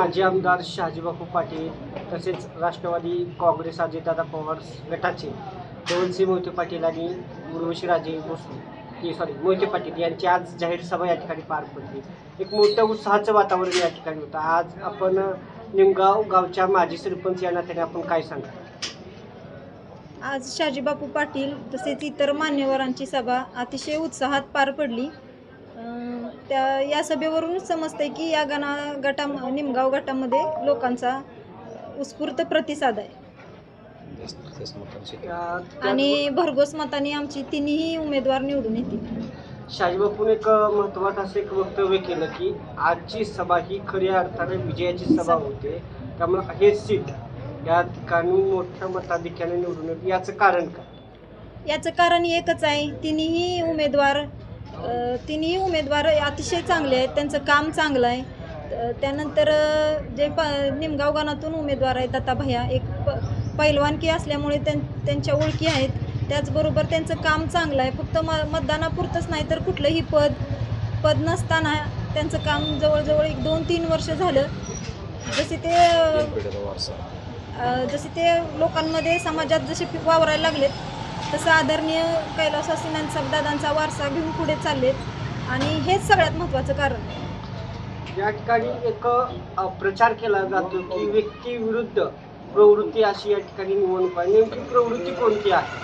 माजी आमदार शहाजीबापू पाटील तसेच राष्ट्रवादी काँग्रेस अजितदादा पवार गटाचे देवनसिंह मोहिते पाटील आणि उर्वशीराजे मोहिते पाटील यांची आज जाहीर सभा या ठिकाणी पार पडली। एक मोठं उत्साहाचं वातावरण या ठिकाणी होतं। आज आपण निमगाव गावच्या माजी सरपंच या नात्याने आपण काय सांगा? आज शहाजीबापू पाटील तसेच इतर मान्यवरांची सभा अतिशय उत्साहात पार पडली। या सभेवरूनच समजते की या निमगाव गटामध्ये लोकांचा उत्स्फूर्त प्रतिसाद आहे आणि भरघोस मताने आमची तिन्ही उमेदवार निवडून येतील। शहाजीबापूने एक महत्त्वाचं असं एक वक्तव्य केलं की आजची सभा ही खऱ्या अर्थाने विजयाची सभा होते, त्यामुळे हे सीट या ठिकाणी मोठ्या मताधिक्याने निवडून येईल। याचं कारण काय? याचं कारण एकच आहे, तिन्ही उमेदवार अतिशय चांगले आहेत, त्यांचं काम चांगलं आहे। त्यानंतर जे निमगाव गणातून उमेदवार आहेत आता भैया एक पैलवानकी असल्यामुळे त्यांच्या ओळखी आहेत, त्याचबरोबर त्यांचं काम चांगलं आहे। फक्त मतदानापुरतंच नाही तर कुठलंही पद नसताना त्यांचं काम जवळजवळ 2-3 वर्ष झालं। जसे ते लोकांमध्ये समाजात जसे वावरायला लागलेत तसं आदरणीय कैलासवासी दादांचा वारसा घेऊन पुढे चाललेत आणि हेच सगळ्यात महत्त्वाचं कारण आहे। या ठिकाणी एक प्रचार केला जातो की व्यक्ती विरुद्ध प्रवृत्ती अशी या ठिकाणी निवडणूक आहे। नेमकी प्रवृत्ती कोणती आहे?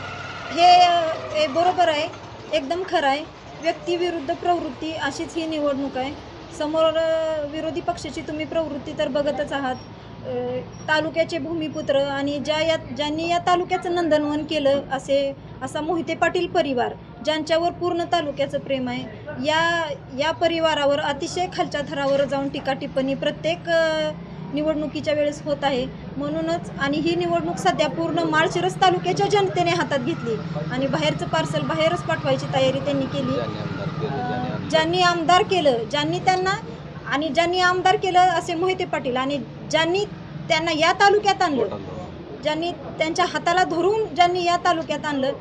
हे बरोबर आहे, एकदम खरं आहे। व्यक्ती विरुद्ध प्रवृत्ती अशीच ही निवडणूक आहे। समोर विरोधी पक्षाची तुम्ही प्रवृत्ती तर बघतच आहात। तालुक्याचे भूमिपुत्र आणि ज्यांनी या तालुक्याचं नंदनवन केलं असा मोहिते पाटील परिवार, ज्यांच्यावर पूर्ण तालुक्याचं प्रेम आहे, या परिवारावर अतिशय खालच्या थरावर जाऊन टीका टिप्पणी प्रत्येक निवडणुकीच्या वेळेस होत आहे। म्हणूनच आणि ही निवडणूक सध्या पूर्ण माळशिरस तालुक्याच्या जनतेने हातात घेतली आणि बाहेरचं पार्सल बाहेरच पाठवायची तयारी त्यांनी केली। ज्यांनी आमदार केलं असे मोहिते पाटील आणि ज्यांनी त्यांना या तालुक्यात आणलं, ज्यांनी त्यांच्या हाताला धरून ज्यांनी या तालुक्यात आणलं,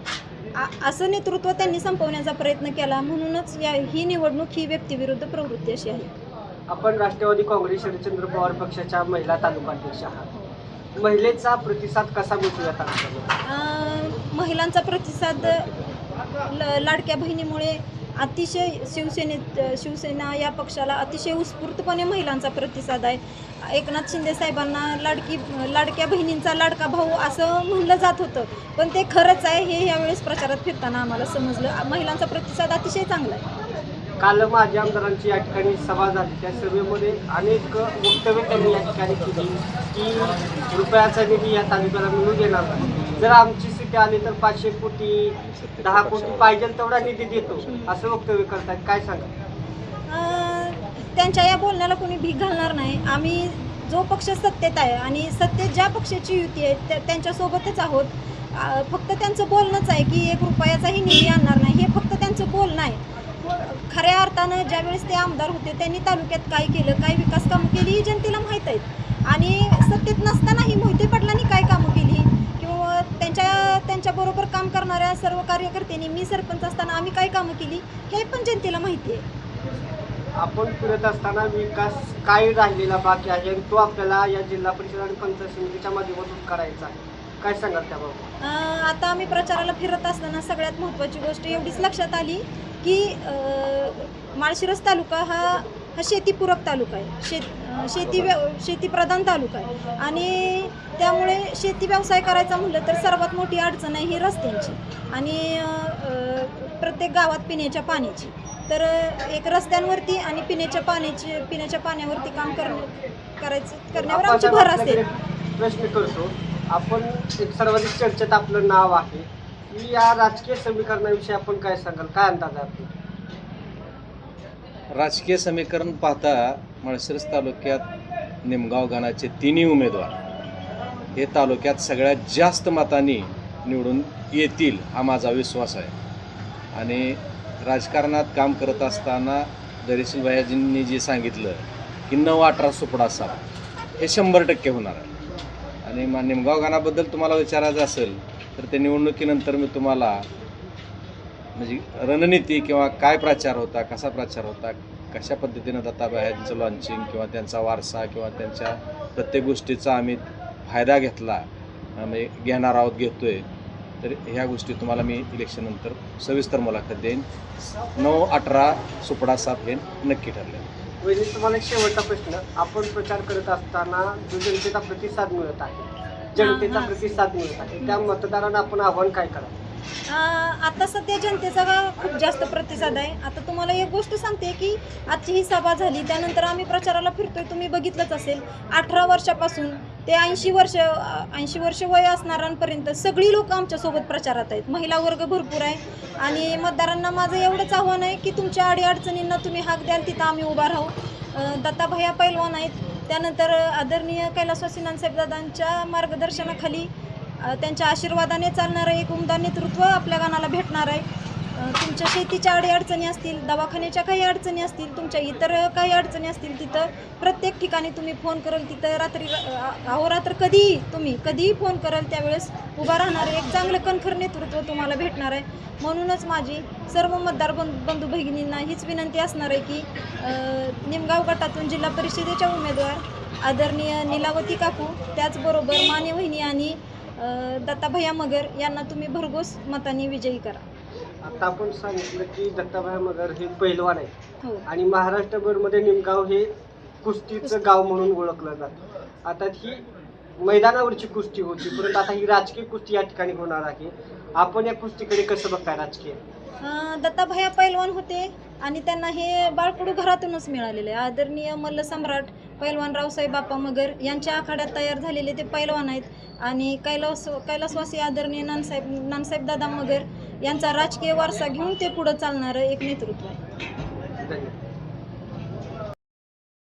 असं नेतृत्व त्यांनी संपवण्याचा प्रयत्न केला। म्हणूनच ही निवडणूक ही व्यक्तीविरुद्ध प्रवृत्ती अशी आहे। आपण राष्ट्रवादी काँग्रेस शरदचंद्र पवार पक्षाच्या महिला तालुका अध्यक्ष आहात, महिलेचा प्रतिसाद कसा मिळतो या तालुक्यात? महिलांचा प्रतिसाद लाडक्या बहिणीमुळे अतिशय शिवसेना या पक्षाला अतिशय उत्स्फूर्तपणे महिलांचा प्रतिसाद आहे। एकनाथ शिंदे साहेबांना लाडक्या बहिणींचा लाडका भाऊ असं म्हणलं जात होतं, पण ते खरंच आहे हे यावेळेस प्रचारात फिरताना आम्हाला समजलं। महिलांचा प्रतिसाद अतिशय चांगला आहे। काल माजी आमदारांची या ठिकाणी सभा झाली, त्या सभेमध्ये अनेक वक्तव्य त्यांनी या ठिकाणी केली की रुपयाचा निधी या तालुक्याला मिळू देणार नाही, जर आमची सीट आली तर 500 कोटी 10 कोटी पाहिजे तेवढा निधी देतो असं वक्तव्य करतात। काय सांगा? त्यांच्या या बोलण्याला कोणी भीक घालणार नाही। आम्ही जो पक्ष सत्तेत आहे आणि सत्तेत ज्या पक्षाची युती आहे त्यांच्यासोबतच आहोत। फक्त त्यांचं बोलणंच आहे की 1 रुपयाचाही निधी आणणार नाही, हे फक्त त्यांचं बोलणं आहे। खऱ्या अर्थानं ज्यावेळेस ते आमदार होते त्यांनी तालुक्यात काय केलं, काय विकास कामं केली ही जनतेला माहीत आहेत आणि सत्तेत नसतानाही मोहिते पाटलांनी काय कामं केली किंवा त्यांच्याबरोबर काम करणाऱ्या सर्व कार्यकर्त्यांनी मी सरपंच असताना आम्ही काय कामं केली हे पण जनतेला माहिती आहे। आपण फिरत असताना विकास काय राहिलेला बाकी आहे आणि तो आपल्याला या जिल्हा परिषद आणि पंचायत समितीच्या माध्यमातून करायचा आहे, काय सांगाल त्याबाबत? आता आम्ही प्रचाराला फिरत असताना सगळ्यात महत्त्वाची गोष्ट एवढीच लक्षात आली की माळशिरस तालुका हा शेतीपूरक तालुका आहे, शेतीप्रधान तालुका आहे आणि त्यामुळे शेती व्यवसाय करायचा म्हटलं तर सर्वात मोठी अडचण आहे ही रस्त्यांची आणि प्रत्येक गावात पिण्याच्या पाण्याची। तर एक रस्त्यांवरती आणि पिण्याच्या पाण्यावरती काम करण्यावर आमची भर असेल। प्रश्न करतो आपण, एक सर्वाधिक चर्चेत आपलं नाव आहे, या राजकीय समीकरणाविषयी आपण काय सांगाल? काय अंदाज आहे? राजकीय समीकरण पाहता माळशिरस तालुक्यात निमगाव गणाचे तिन्ही उमेदवार हे तालुक्यात सगळ्यात जास्त मतांनी निवडून येतील हा माझा विश्वास आहे। आणि राजकारणात काम करत असताना दरीशील भैयाजींनी जे सांगितलं की 9-18 सुपडा असावा हे 100% होणार आहे। आणि निमगाव गणाबद्दल तुम्हाला विचारायचं असेल तर ते निवडणुकीनंतर मी तुम्हाला म्हणजे रणनीती किंवा काय प्रचार होता, कसा प्रचार होता, कशा पद्धतीनं दत्ताभायांचं लॉन्चिंग किंवा त्यांचा वारसा किंवा त्यांच्या प्रत्येक गोष्टीचा आम्ही फायदा घेतला म्हणजे घेणार आहोत, घेतोय, तर ह्या गोष्टी तुम्हाला मी इलेक्शननंतर सविस्तर मुलाखत देईन. 9-18 सुपडा 7 हे नक्की ठरले. वहिनी, तुम्हाला एक शेवटचा प्रश्न. आपण प्रचार करत असताना जो जनतेचा प्रतिसाद मिळत आहे, जनतेचा प्रतिसाद मिळत आहे, त्या मतदारांना आपण आव्हान काय करा? आता सध्या जनतेचा खूप जास्त प्रतिसाद आहे. आता तुम्हाला एक गोष्ट सांगते की आजची ही सभा झाली त्यानंतर आम्ही प्रचाराला फिरतोय, तुम्ही बघितलंच असेल. 18 वर्षापासून ते 80 वर्ष वय असणाऱ्यांपर्यंत सगळी लोक आमच्यासोबत प्रचारात आहेत. महिला वर्ग भरपूर आहे आणि मतदारांना माझं एवढंच आव्हान आहे की तुमच्या अडीअडचणींना तुम्ही हाक द्याल तिथं आम्ही उभा राहू. दत्ताभैया पैलवान आहेत, त्यानंतर आदरणीय कैलासवासी नानसाहेबदादांच्या मार्गदर्शनाखाली त्यांच्या आशीर्वादाने चालणारं एक उमदा नेतृत्व आपल्या गावाला भेटणार आहे. तुमच्या शेतीच्या अडीअडचणी असतील, दवाखान्याच्या काही अडचणी असतील, तुमच्या इतर काही अडचणी असतील, तिथं प्रत्येक ठिकाणी तुम्ही फोन कराल, तिथं रात्री अहोरात्र कधीही फोन कराल त्यावेळेस उभा राहणार एक चांगलं कणखर नेतृत्व तुम्हाला भेटणार आहे. म्हणूनच माझी सर्व मतदार बंधू भगिनींना हीच विनंती असणार आहे की निमगाव गटातून जिल्हा परिषदेच्या उमेदवार आदरणीय नीलावती काकू, त्याचबरोबर माने वहिनी आणि दत्ताभैया मगर यांना तुम्ही भरघोस मतांनी विजयी करा. आता आपण सांगितलं की दत्ताभैया मगर हे पैलवान आहे हो. आणि महाराष्ट्रभरमध्ये निमगाव हे कुस्तीचं गाव म्हणून ओळखलं जातं. आता ही मैदानावरची कुस्ती होती, परंतु आता ही राजकीय कुस्ती या ठिकाणी होणार आहे. आपण या कुस्तीकडे कसं बघताय राजकीय? दत्ताभैया पैलवान होते आणि त्यांना हे बाळकडू घरातूनच मिळालेले. आदरणीय मल्ल सम्राट पैलवान रावसाहेब बापा मगर यांच्या आखाड्यात तयार झालेले ते पैलवान आहेत आणि कैलासवासी आदरणीय नानसाहेब दादा मगर यांचा राजकीय वारसा घेऊन ते पुढं चालणारं एक नेतृत्व आहे. धन्यवाद.